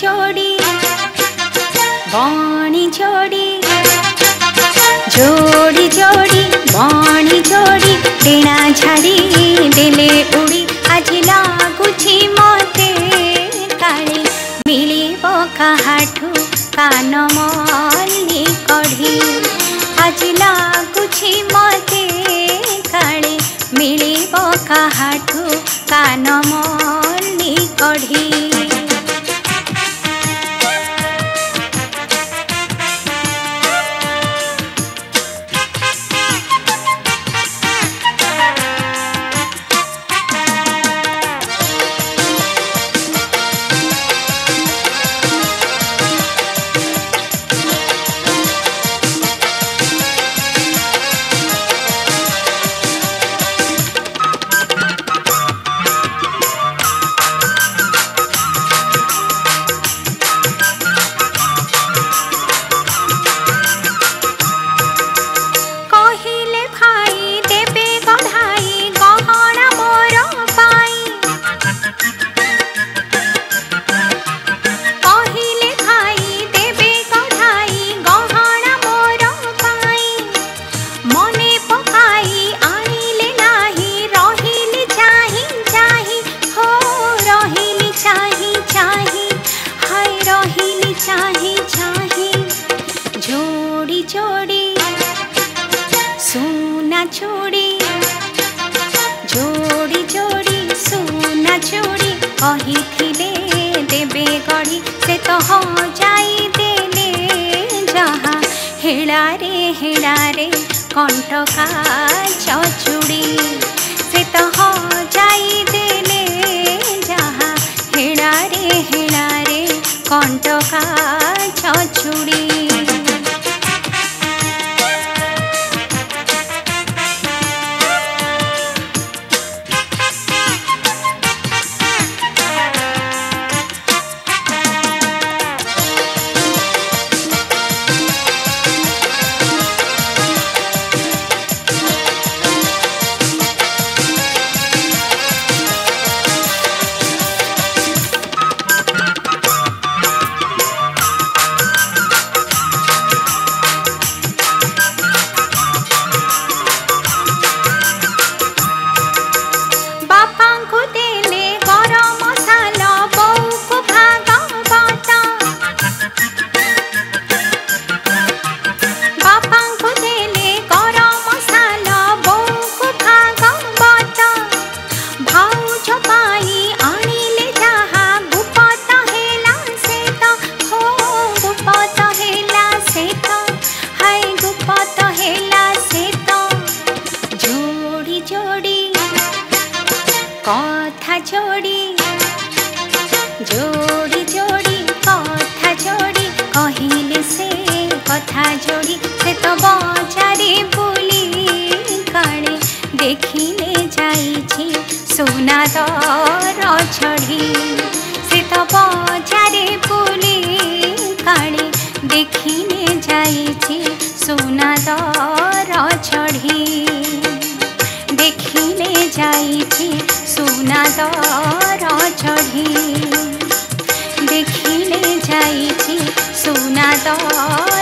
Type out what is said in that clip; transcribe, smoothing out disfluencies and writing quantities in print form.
जोड़ी बणी जोड़ी जोड़ी जोड़ी बणी जोड़ी टेणा झाड़ी देले उड़ी आज लगुछि मते काले मिलिब काहाठू कान मल्ली कढ़ी आज लगुछि मते काले मिलिब काहाठू कान मल्ली कढ़ी। सोना चूड़ी जोड़ी जोड़ी सोना चूड़ी कही देबे गढ़ी से तो हो जाई देले जहाँ हेड़ा रे कंटका चूड़ी से तो हो जाई देले जहाँ हेड़ा रे कंटका चूड़ी। कथा जोड़ी जोड़ी जोड़ी कथा जोड़ी कहिले से कथा जोड़ी से तो बजारे बुली काले देखिले जाइछि सोना दर चढ़ी से तो बजारे बुली काले देखिले जाइछि सोना दर चढ़ी देखिले जाइछि सोना दर चढ़ी देखिले जाइछि सोना दर